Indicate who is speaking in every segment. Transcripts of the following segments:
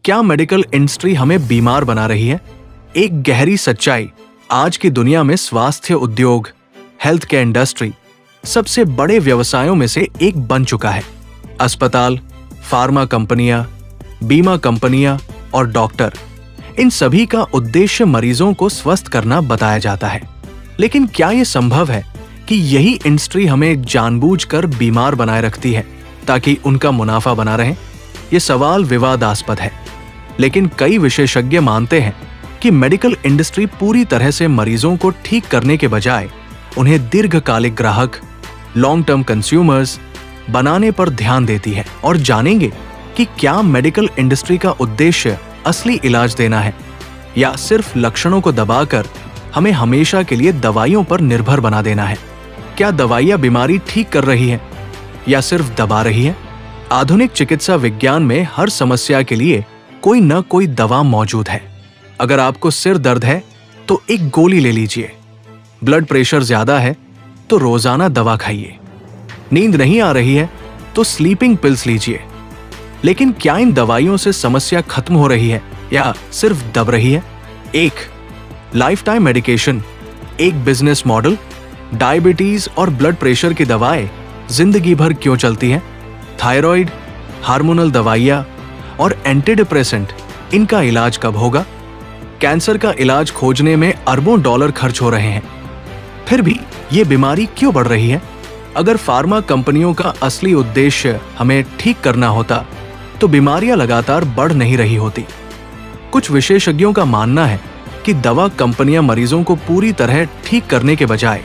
Speaker 1: क्या medical industry हमें बीमार बना रही है? एक गहरी सच्चाई आज की दुनिया में स्वास्थ्य उद्योग, हेल्थ केयर इंडस्ट्री सबसे बड़े व्यवसायों में से एक बन चुका है। अस्पताल, फार्मा कंपनियां, बीमा कंपनियां और डॉक्टर, इन सभी का उद्देश्य मरीजों को स्वस्थ करना बताया जाता है। लेकिन क्या यह संभव है कि यही इंडस्ट्री हमें जानबूझकर बीमार बनाए रखती है ताकि उनका मुनाफा बना रहे? ये सवाल विवादास्पद है, लेकिन कई विशेषज्ञ मानते हैं कि मेडिकल इंडस्ट्री पूरी तरह से मरीजों को ठीक करने के बजाय उन्हें दीर्घकालिक ग्राहक, लॉन्ग टर्म कंज्यूमर्स बनाने पर ध्यान देती है। और जानेंगे कि क्या मेडिकल इंडस्ट्री का उद्देश्य असली इलाज देना है या सिर्फ लक्षणों को दबाकर हमें हमेशा के लिए दवाइयों पर निर्भर बना देना है। क्या दवाइयां बीमारी ठीक कर रही है या सिर्फ दबा रही है? आधुनिक चिकित्सा विज्ञान में हर समस्या के लिए कोई न कोई दवा मौजूद है। अगर आपको सिर दर्द है तो एक गोली ले लीजिए, ब्लड प्रेशर ज्यादा है तो रोजाना दवा खाइए, नींद नहीं आ रही है तो स्लीपिंग पिल्स लीजिए। लेकिन क्या इन दवाइयों से समस्या खत्म हो रही है या सिर्फ दब रही है? एक लाइफ टाइम मेडिकेशन, एक बिजनेस मॉडल। डायबिटीज और ब्लड प्रेशर की दवाएं जिंदगी भर क्यों चलती हैं? थायराइड, हार्मोनल दवाइयां और एंटीडिप्रेसेंट, इनका इलाज कब होगा? कैंसर का इलाज खोजने में अरबों डॉलर खर्च हो रहे हैं, फिर भी ये बीमारी क्यों बढ़ रही है? अगर फार्मा कंपनियों का असली उद्देश्य हमें ठीक करना होता तो बीमारियां लगातार बढ़ नहीं रही होती। कुछ विशेषज्ञों का मानना है कि दवा कंपनियां मरीजों को पूरी तरह ठीक करने के बजाय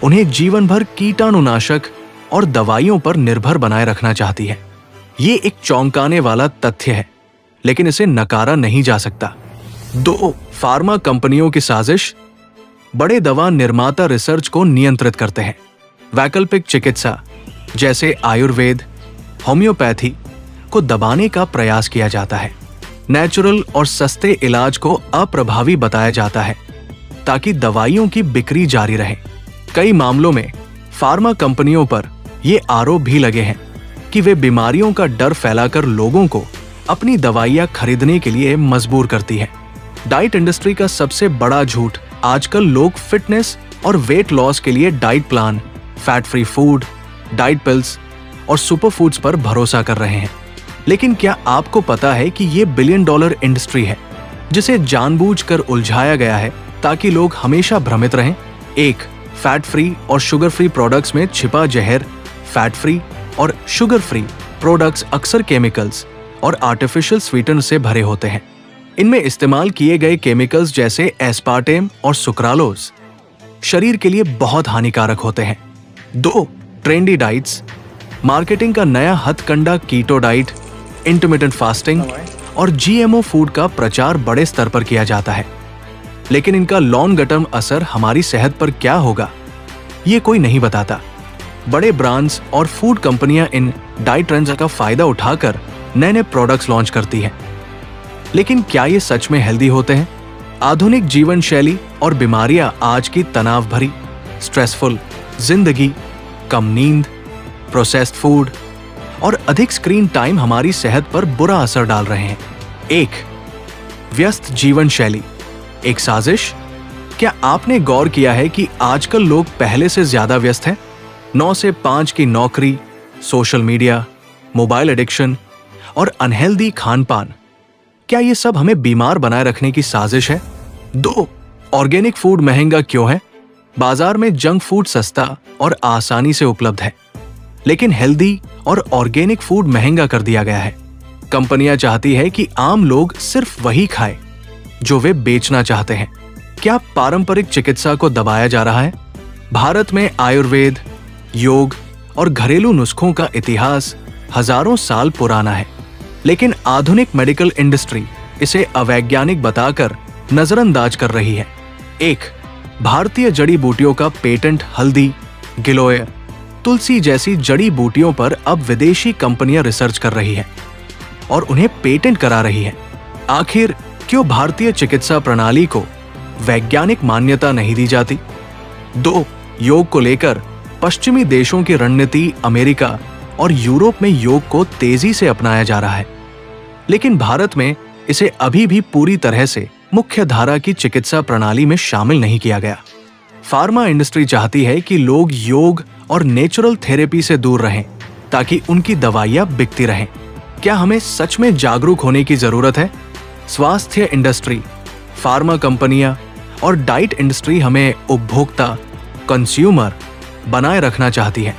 Speaker 1: उन्हें जीवन भर कीटाणुनाशक और दवाइयों पर निर्भर बनाए रखना चाहती है। ये एक चौंकाने वाला तथ्य है, लेकिन इसे नकारा नहीं जा सकता। 2 फार्मा कंपनियों की साजिश। बड़े दवा निर्माता रिसर्च को नियंत्रित करते हैं। वैकल्पिक चिकित्सा जैसे आयुर्वेद, होम्योपैथी को दबाने का प्रयास किया जाता है। नेचुरल और सस्ते इलाज को अप्रभावी बताया जाता है ताकि दवाइयों की बिक्री जारी रहे। कई मामलों में फार्मा कंपनियों पर ये आरोप भी लगे हैं कि वे बीमारियों का डर फैलाकर लोगों को अपनी दवाइयां खरीदने के लिए मजबूर करती है। डाइट इंडस्ट्री का सबसे बड़ा झूठ, आजकल लोग फिटनेस और वेट लॉस के लिए diet plan, fat free food, diet pills और सुपर फूड्स पर भरोसा कर रहे हैं। लेकिन क्या आपको पता है कि ये $1 बिलियन इंडस्ट्री है जिसे जानबूझकर उलझाया गया है ताकि लोग हमेशा भ्रमित रहें? एक फैट फ्री और शुगर फ्री प्रोडक्ट्स में छिपा जहर। फैट फ्री और शुगर फ्री प्रोडक्ट्स अक्सर केमिकल्स और आर्टिफिशियल स्वीटनर से भरे होते हैं। इनमें इस्तेमाल किए गए केमिकल्स जैसे एस्पार्टेम और सुक्रालोज शरीर के लिए बहुत हानिकारक होते हैं। 2 ट्रेंडी डाइट्स। मार्केटिंग का नया हथकंडा कीटो डाइट, इंटरमिटेंट फास्टिंग और जीएमओ फूड का प्रचार बड़े स्तर पर किया जाता है, लेकिन इनका लॉन्ग टर्म असर हमारी सेहत पर क्या होगा ये कोई नहीं बताता। बड़े ब्रांड्स और फूड कंपनियां इन डाइट ट्रेंड्स का फायदा उठाकर नए नए प्रोडक्ट्स लॉन्च करती हैं, लेकिन क्या ये सच में हेल्दी होते हैं? आधुनिक जीवन शैली और बीमारियां आज की तनाव भरी, स्ट्रेसफुल जिंदगी, कम नींद, प्रोसेस्ड फूड और अधिक स्क्रीन टाइम हमारी सेहत पर बुरा असर डाल रहे हैं। 1 व्यस्त जीवन शैली, एक साजिश। क्या आपने गौर किया है कि आजकल लोग पहले से ज्यादा व्यस्त हैं? 9 से 5 की नौकरी, सोशल मीडिया, मोबाइल एडिक्शन और अनहेल्दी खान पान, क्या ये सब हमें बीमार बनाए रखने की साजिश है? 2 ऑर्गेनिक फूड महंगा क्यों है? बाजार में जंक फूड सस्ता और आसानी से उपलब्ध है, लेकिन हेल्दी और ऑर्गेनिक फूड महंगा कर दिया गया है। कंपनियां चाहती है कि आम लोग सिर्फ वही खाएं जो वे बेचना चाहते हैं। क्या पारंपरिक चिकित्सा को दबाया जा रहा है? भारत में आयुर्वेद, योग और घरेलू नुस्खों का इतिहास हजारों साल पुराना है, लेकिन आधुनिक मेडिकल इंडस्ट्री इसे अवैज्ञानिक बताकर नजरअंदाज कर रही है। 1 भारतीय जड़ी बूटियों का पेटेंट। हल्दी, गिलोय, तुलसी जैसी जड़ी बूटियों पर अब विदेशी कंपनियां रिसर्च कर रही हैं और उन्हें पेटेंट करा रही हैं। आखिर क्यों भारतीय चिकित्सा प्रणाली को वैज्ञानिक मान्यता नहीं दी जाती? 2 योग को लेकर पश्चिमी देशों की रणनीति। अमेरिका और यूरोप में योग को तेजी से अपनाया जा रहा है, लेकिन भारत में इसे अभी भी पूरी तरह से मुख्य धारा की चिकित्सा प्रणाली में शामिल नहीं किया गया। फार्मा इंडस्ट्री चाहती है कि लोग योग और नेचुरल थेरेपी से दूर रहें ताकि उनकी दवाइयां बिकती रहें। क्या हमें सच में जागरूक होने की जरूरत है? स्वास्थ्य इंडस्ट्री, फार्मा कंपनियां और डाइट इंडस्ट्री हमें उपभोक्ता, कंज्यूमर बनाए रखना चाहती है।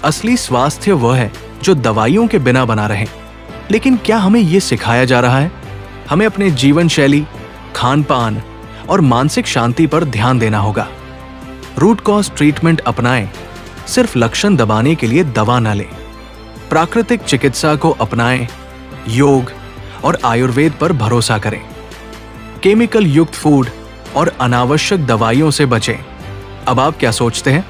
Speaker 1: असली स्वास्थ्य वह है जो दवाइयों के बिना बना रहे। लेकिन क्या हमें यह सिखाया जा रहा है? हमें अपने जीवन शैली, खान पान और मानसिक शांति पर ध्यान देना होगा। रूट कॉज ट्रीटमेंट अपनाएं, सिर्फ लक्षण दबाने के लिए दवा न लें। प्राकृतिक चिकित्सा को अपनाएं, योग और आयुर्वेद पर भरोसा करें। केमिकल युक्त फूड और अनावश्यक दवाइयों से बचें। अब आप क्या सोचते हैं?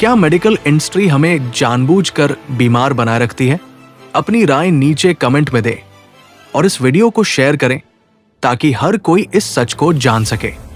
Speaker 1: क्या मेडिकल इंडस्ट्री हमें जानबूझकर बीमार बनाए रखती है? अपनी राय नीचे कमेंट में दें और इस वीडियो को शेयर करें ताकि हर कोई इस सच को जान सके।